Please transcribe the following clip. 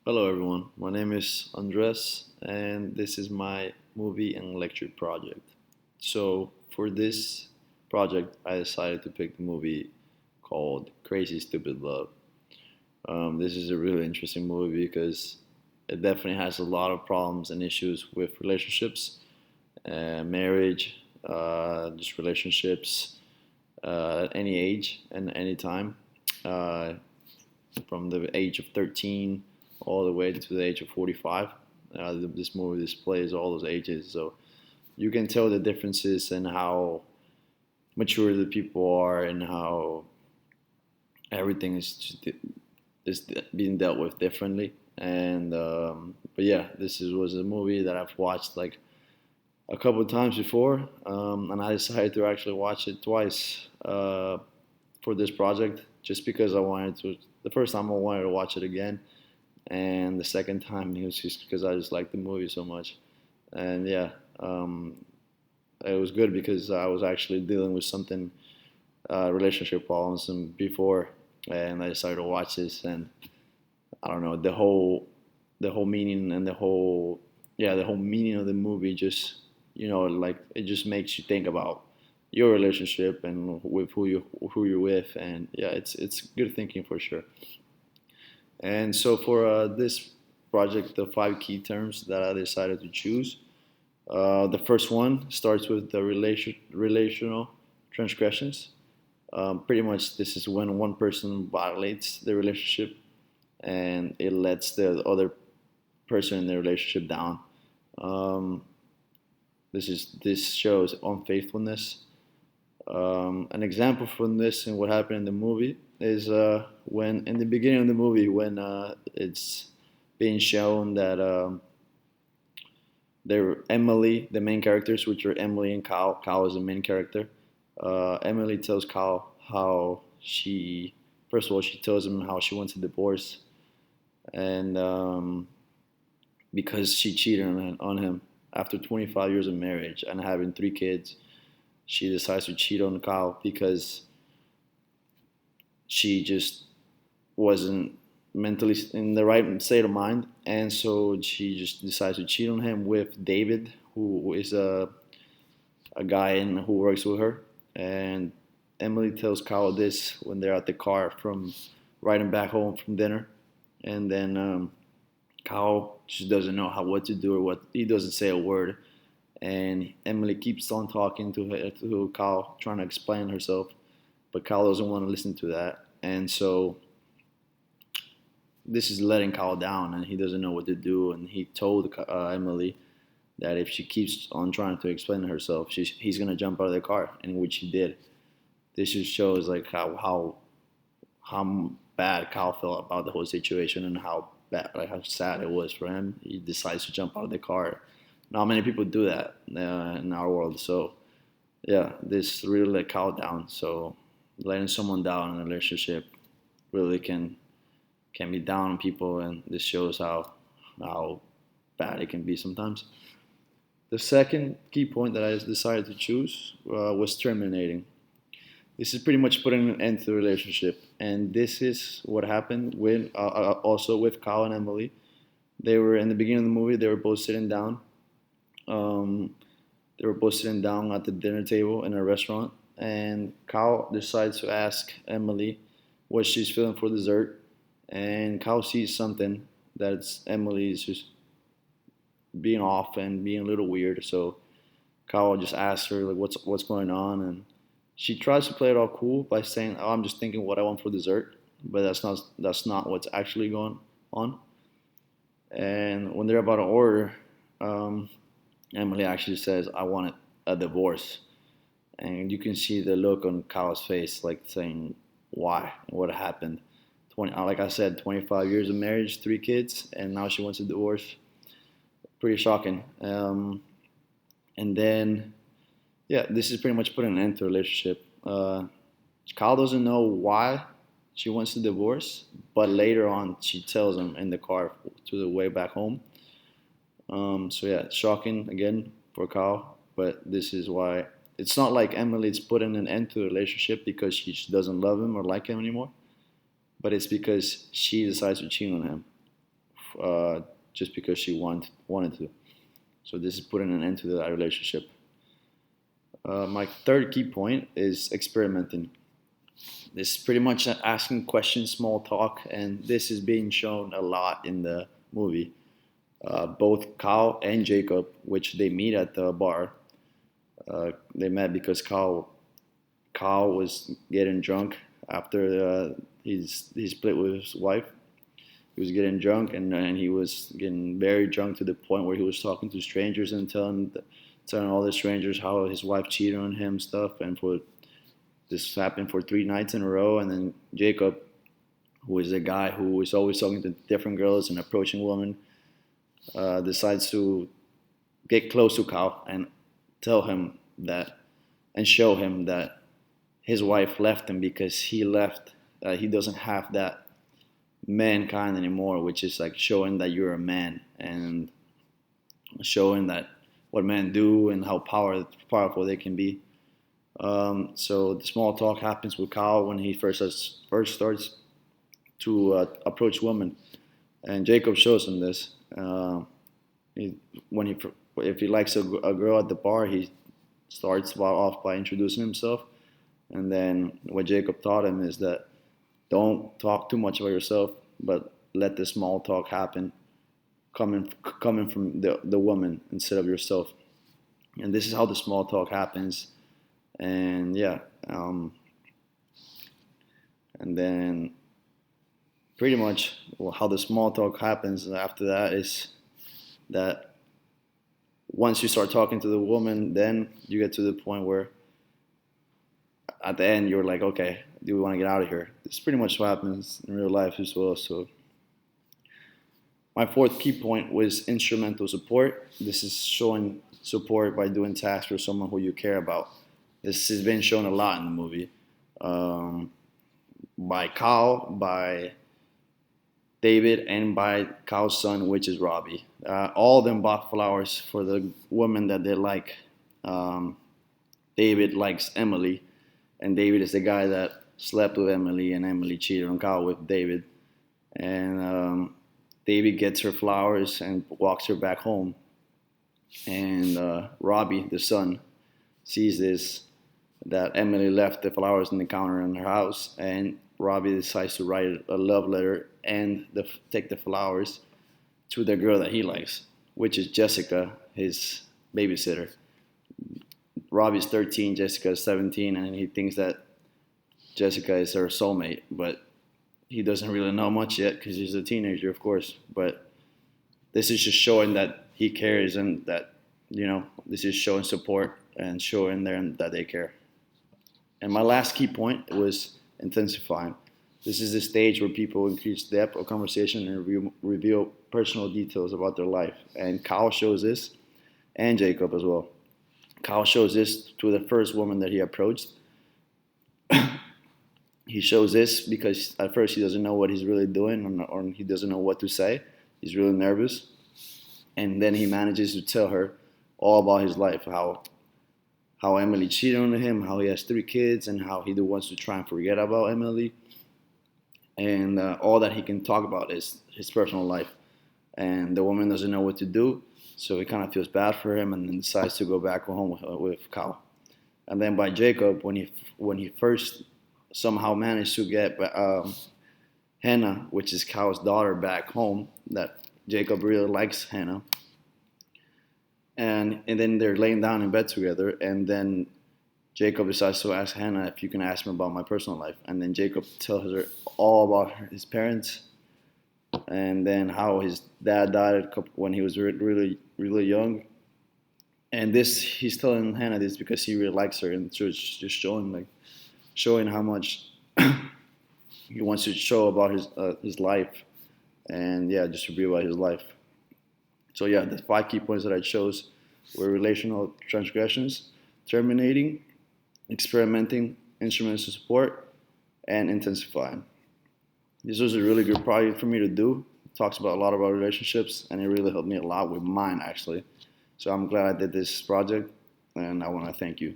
Hello, everyone. My name is Andres, and this is my movie and lecture project. So, for this project, I decided to pick the movie called Crazy Stupid Love. This is a really interesting movie because it definitely has a lot of problems and issues with relationships, marriage, just relationships at any age and any time. Uh, from the age of 13 all the way to the age of 45. This movie displays all those ages, so you can tell the differences and how mature the people are and how everything is being dealt with differently. And but yeah, was a movie that I've watched like a couple of times before, and I decided to actually watch it twice for this project, just because I wanted to. The first time I wanted to watch it again, and the second time it was just because I just liked the movie so much. And yeah, um, it was good because I was actually dealing with something relationship problems and before, and I decided to watch this, and I don't know the whole meaning and the whole meaning of the movie just like it just makes you think about your relationship and with who you're with, and yeah, it's good thinking for sure. And so for this project, the five key terms that I decided to choose. The first one starts with the relational transgressions. Pretty much, this is when one person violates the relationship and it lets the other person in the relationship down. Um, this shows unfaithfulness. An example from this and what happened in the movie is when in the beginning of the movie when it's being shown that they're Emily, the main characters, which are Emily and Kyle. Kyle is the main character. Emily tells Kyle how first of all, she tells him how she wants a divorce, and because she cheated on him after 25 years of marriage and having three kids, she decides to cheat on Kyle because she just wasn't mentally in the right state of mind, and so she just decides to cheat on him with David, who is a guy who works with her. And Emily tells Kyle this when they're at the car from riding back home from dinner, and then Kyle just doesn't know what to do or what he doesn't say a word, and Emily keeps on talking to Kyle, trying to explain herself, but Kyle doesn't want to listen to that, and so this is letting Kyle down, and he doesn't know what to do. And he told Emily that if she keeps on trying to explain herself, he's gonna jump out of the car, and which he did. This just shows like how bad Kyle felt about the whole situation and how bad, like how sad it was for him. He decides to jump out of the car. Not many people do that in our world, so yeah, this really let Kyle down. So letting someone down in a relationship really can be down on people, and this shows how bad it can be sometimes. The second key point that I decided to choose was terminating. This is pretty much putting an end to the relationship, and this is what happened with also with Kyle and Emily. They were in the beginning of the movie. They were both sitting down. Um, they were both sitting down at the dinner table in a restaurant, and Kyle decides to ask Emily what she's feeling for dessert, and Kyle sees something that's Emily's just being off and being a little weird. So Kyle just asks her like what's going on, and she tries to play it all cool by saying, "Oh, I'm just thinking what I want for dessert," but that's not what's actually going on. And when they're about to order, um, Emily actually says, "I want a divorce," and you can see the look on Kyle's face, like saying, "Why? What happened?" Like I said, 25 years of marriage, three kids, and now she wants a divorce. Pretty shocking. And then, yeah, this is pretty much putting an end to the relationship. Kyle doesn't know why she wants to divorce, but later on she tells him in the car to the way back home. So yeah, shocking again for Kyle, but this is why it's not like Emily's putting an end to the relationship because she just doesn't love him or like him anymore, but it's because she decides to cheat on him just because she wanted to. So this is putting an end to that relationship. My third key point is experimenting. This is pretty much asking questions, small talk, and this is being shown a lot in the movie. Both Kyle and Jacob, which they meet at the bar, they met because Kyle was getting drunk after he split with his wife. He was getting drunk, and he was getting very drunk to the point where he was talking to strangers and telling all the strangers how his wife cheated on him, stuff, and for this happened for 3 nights in a row. And then Jacob, who is a guy who is always talking to different girls and approaching women, decides to get close to Kyle and tell him that and show him that his wife left him because he left. He doesn't have that mankind anymore, which is like showing that you're a man and showing that what men do and how powerful they can be. So the small talk happens with Kyle when he first starts to approach women, and Jacob shows him this. He, when he if he likes a girl at the bar, he starts off by introducing himself, and then what Jacob taught him is that don't talk too much about yourself, but let the small talk happen, coming from the woman instead of yourself. And this is how the small talk happens. And yeah, and then pretty much how the small talk happens after that is that once you start talking to the woman, then you get to the point where at the end you're like, okay, do we want to get out of here? This is pretty much what happens in real life as well. So my fourth key point was instrumental support. This is showing support by doing tasks for someone who you care about. This has been shown a lot in the movie, by Kyle, by David, and by Kyle's son, which is Robbie. All of them bought flowers for the woman that they like. David likes Emily, and David is the guy that slept with Emily, and Emily cheated on Kyle with David. And David gets her flowers and walks her back home. And Robbie, the son, sees this, that Emily left the flowers in the counter in her house, and Robbie decides to write a love letter and take the flowers to the girl that he likes, which is Jessica, his babysitter. Robbie's 13, Jessica is 17, and he thinks that Jessica is her soulmate, but he doesn't really know much yet because he's a teenager, of course. But this is just showing that he cares, and that, this is showing support and showing them that they care. And my last key point was intensifying. This is the stage where people increase depth of conversation and reveal personal details about their life. And Kyle shows this, and Jacob as well. Kyle shows this to the first woman that he approached. He shows this because at first he doesn't know what he's really doing, or he doesn't know what to say. He's really nervous. And then he manages to tell her all about his life, how Emily cheated on him, how he has 3 kids, and how he wants to try and forget about Emily. And all that he can talk about is his personal life. And the woman doesn't know what to do, so he kind of feels bad for him, and then decides to go back home with Kyle. And then by Jacob, when he first somehow managed to get Hannah, which is Kyle's daughter, back home, that Jacob really likes Hannah. And then they're laying down in bed together, and then Jacob decides to ask Hannah if you can ask me about my personal life. And then Jacob tells her all about his parents, and then how his dad died when he was really, really young. And this, he's telling Hannah this because he really likes her, and so it's just showing how much he wants to show about his life, and yeah, just reveal about his life. So yeah, the 5 key points that I chose were relational transgressions, terminating, experimenting, instruments of support, and intensifying. This was a really good project for me to do. It talks about a lot about relationships, and it really helped me a lot with mine, actually. So I'm glad I did this project, and I want to thank you.